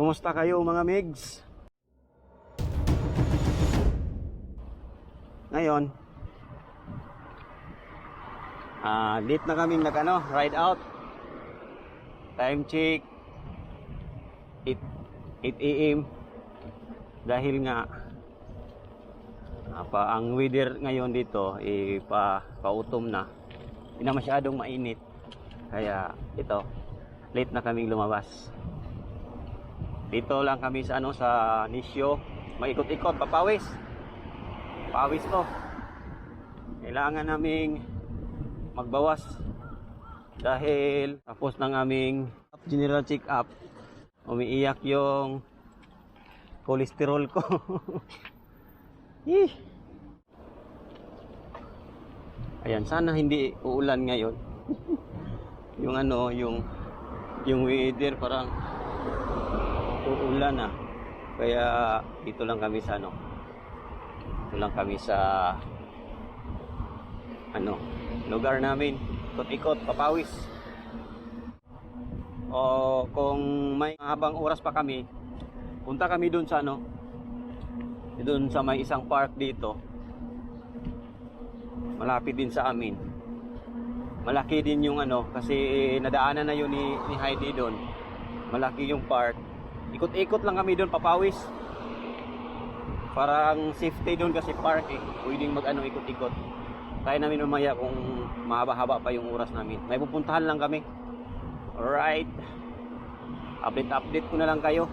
Kumusta kayo mga Migs? Ngayon, late na kaming ride out. Time check 8 AM. Dahil nga ang weather ngayon dito pautom na. Hindi na masyadong mainit. Kaya ito, late na kaming lumabas. Dito lang kami sa sa Nisyo. Maikot-ikot, papawis. Pawis to. Kailangan naming magbawas dahil tapos ng aming general check up. Umiiyak yung cholesterol ko. Ayan, sana hindi uulan ngayon. yung weather parang uulan na. Kaya dito lang kami sa lugar namin. Ikot-ikot, papawis. O kung may habang oras pa kami, punta kami doon sa may isang park dito. Malapit din sa amin. Malaki din yung kasi nadaanan na yun ni Heidi doon. Malaki yung park. Ikot-ikot lang kami doon, papawis. Parang safety doon kasi park pwedeng ikot-ikot. Kaya namin mamaya kung mahaba-haba pa yung oras namin. May pupuntahan lang kami. Alright. Update ko na lang kayo.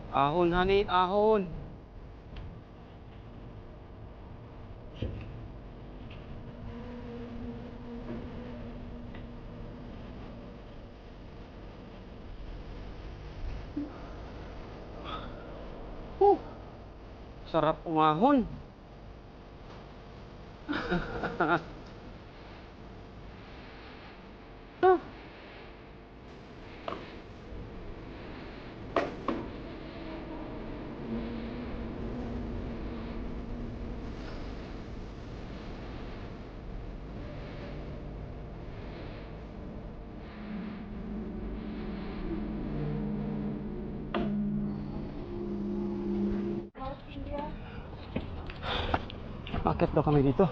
Ahon, honey, ahon. Sarap umahon. Akit daw kami dito.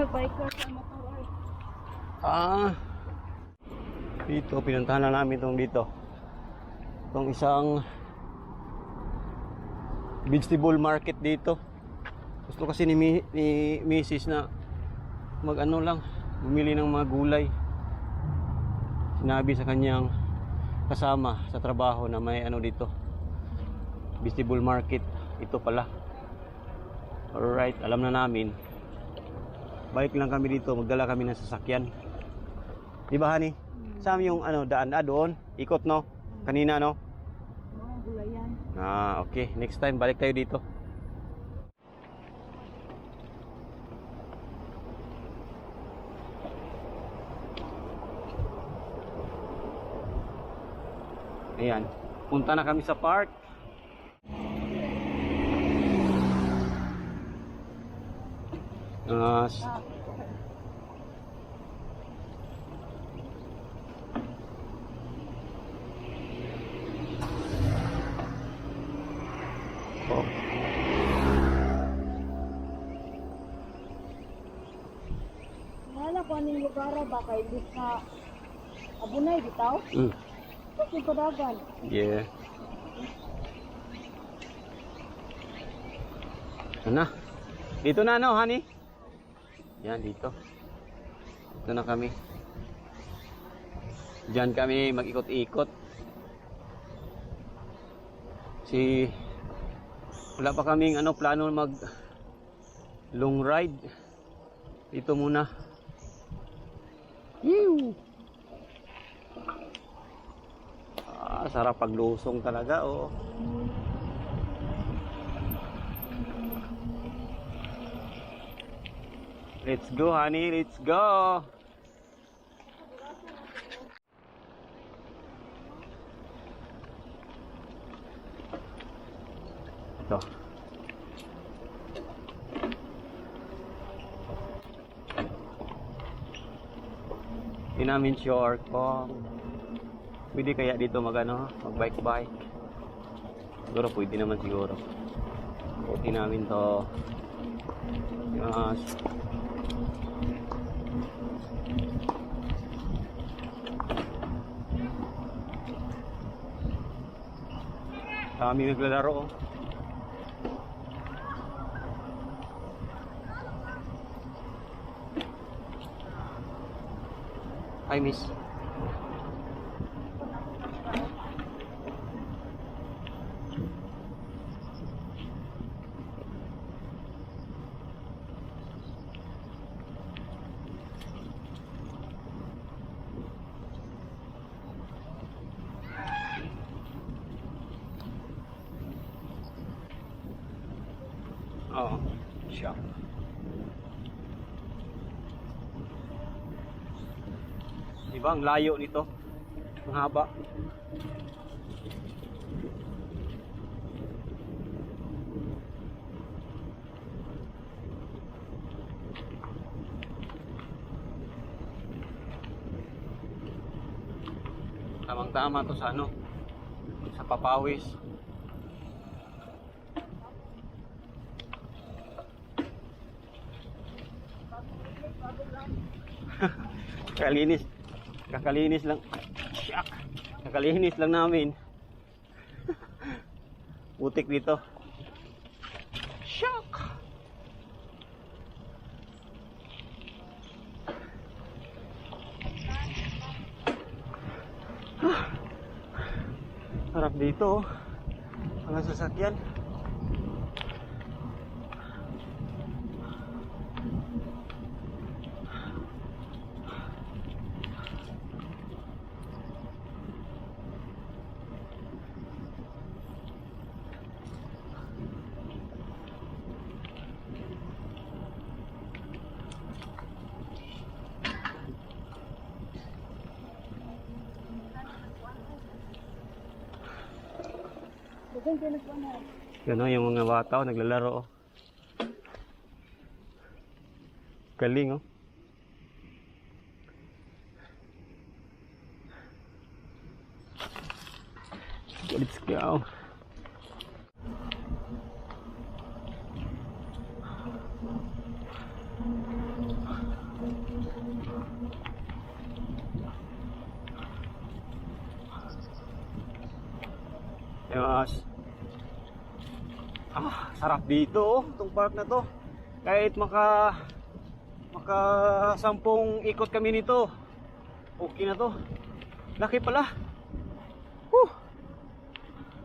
Biker sa motor. Dito pinuntahan na namin dito. Itong isang vegetable market dito. Gusto kasi ni Mrs. na bumili ng mga gulay. Sinabi sa kanyang kasama sa trabaho na may dito, vegetable market. Ito pala. Alright, alam na namin. Balik lang kami dito, magdala kami ng sasakyan. Di ba, honey? Saan yung daan doon? Ikot, no? Kanina, no? Gulayan. Okay. Next time, balik tayo dito. Ayan. Punta na kami sa park. Wala ko aning lugar ba kay bis na abunay bitaw? Kasi padagan. Yeah. Dito na honey? Yan, dito. Dito na kami. Diyan kami mag-ikot-ikot. Wala pa kaming plano mag long ride. Dito muna. Yew! Sarap paglusong talaga, oh. Let's go, honey. Let's go. Ito. Hindi namin sure kung pwede kaya dito mag-bike-bike. Siguro pwede naman siguro. Buti namin to. Yes. Kami naglalaro, oh. Hi, miss. Oo, siya. Diba ang layo nito? Ang haba. Tamang-tama to sa sa Papawis. Kakalinis lang. Syak. Kakalinis lang namin. Putik dito. Syak. Harap dito, mga sasakyan. Yan o, yung mga bata naglalaro. Galing, oh. Let's go. Yes. Sarap dito, oh, itong park na to. Kahit maka 10 ikot kami nito, okay na to. Laki pala.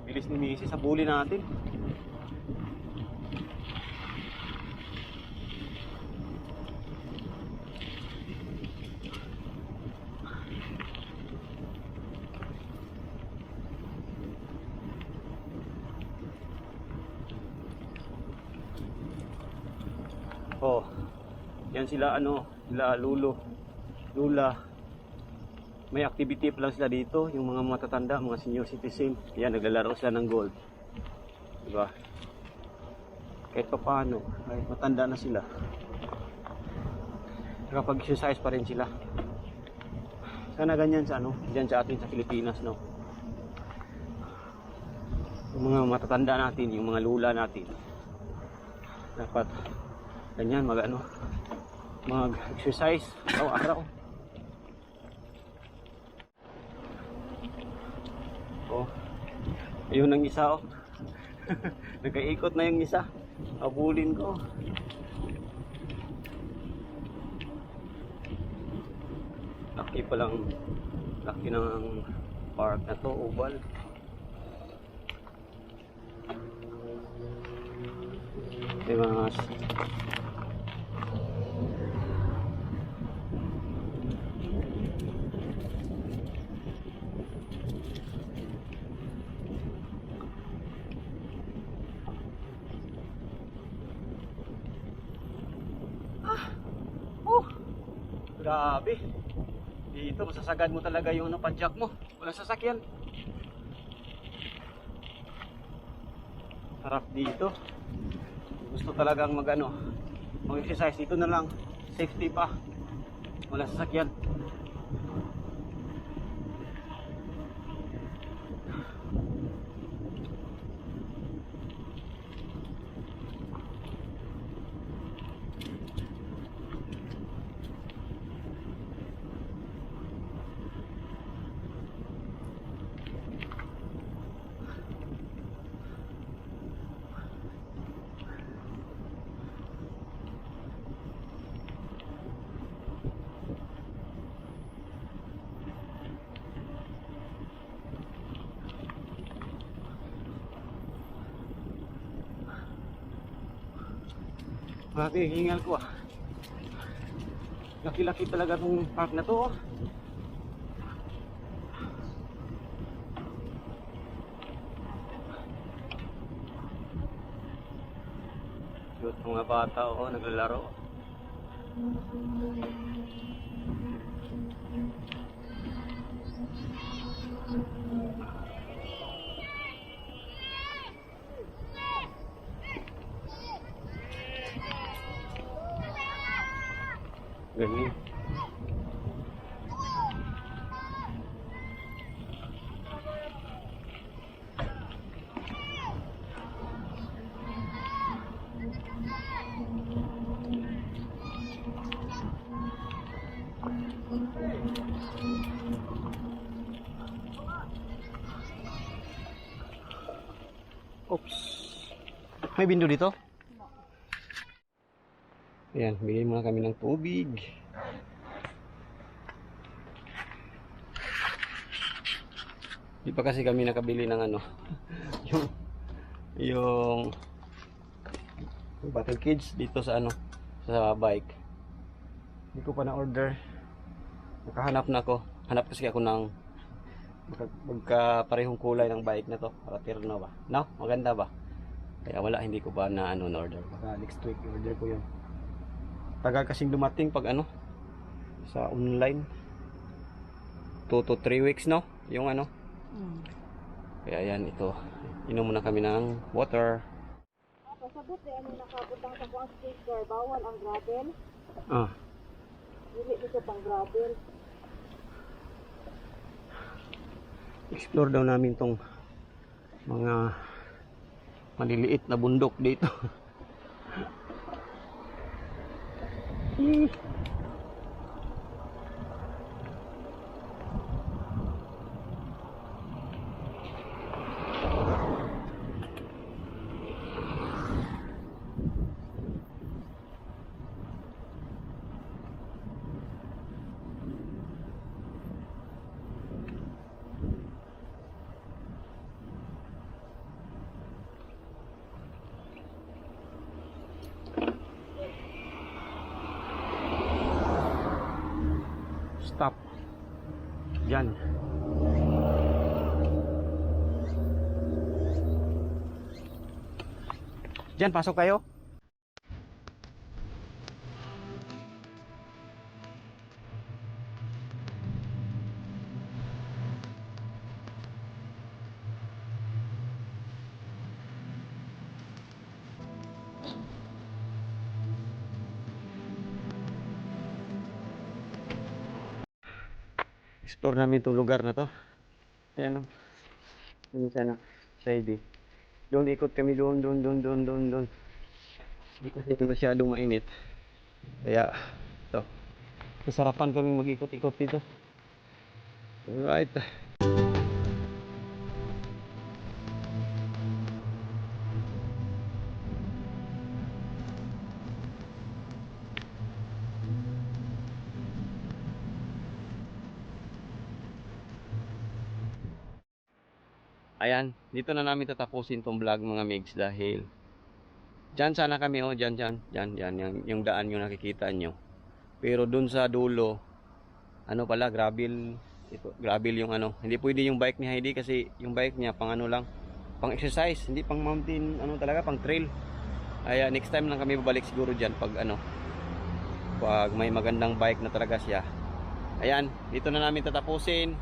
Bilis ni Mrs. Habulin natin. Oh, yan sila sila Lula. May activity pa lang sila dito, yung mga matatanda, mga senior citizen. Yan, naglalaro sila ng golf. Diba? Kahit pa paano, kahit matanda na sila, nakapag-exercise pa rin sila. Sana ganyan sa diyan sa atin sa Pilipinas, no? Yung mga matatanda natin, yung mga lula natin, dapat ganyan mag-exercise araw-araw. Oh, ayun ang isa, oh. Nagkaikot na yung isa. Habulin ko. Laki ng park na to, oval. Grabe. Dito masasagad mo talaga yung ano, padjak mo. Walang sasakyan. Sarap dito. Gusto talagang mag-exercise dito na lang. Safety pa. Walang sasakyan. Grabe, hingal ko ah. Laki-laki talaga tong park na to. Cute mga bata naglalaro. Ganyan. Oops. May window dito? Ayan, bigyan muna kami ng tubig. Di pa kasi kami nakabili ng yung battle cage dito sa sa bike. Hindi ko pa na-order. Nakahanap na ako. Hanap kasi ako ng magkaparehong kulay ng bike na to. Para terno ba? No? Maganda ba? Kaya wala, hindi ko pa na-order. Baka next week order ko yun. Tagal kasing dumating pag sa online. 2 to 3 weeks, no? Yung Kaya yan, ito. Inom muna kami ng water. Pasabot nakabutang sa kuang sticker, bawal ang gravel. Dili dito pang gravel. Explore daw namin tong mga maliliit na bundok dito. Stop. Yan. Diyan, pasok kayo. Explore namin itong lugar na to. Ayan o. Doon sana. Side eh. Doon ikot kami doon. Hindi kasi masyadong mainit. Kaya ito. Masarapan kami mag-ikot-ikot dito. Alright. Ayan, dito na namin tatapusin tong vlog mga migs dahil dyan sana kami dyan, yung daan yung nakikita nyo. Pero dun sa dulo, pala, gravel, gravel yung hindi pwede yung bike ni Heidi kasi yung bike niya pang lang, pang exercise, hindi pang mountain, talaga pang trail. Kaya next time lang kami babalik siguro dyan pag pag may magandang bike na talaga siya. Ayan, dito na namin tatapusin.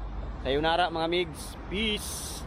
Sayonara mga migs. Peace!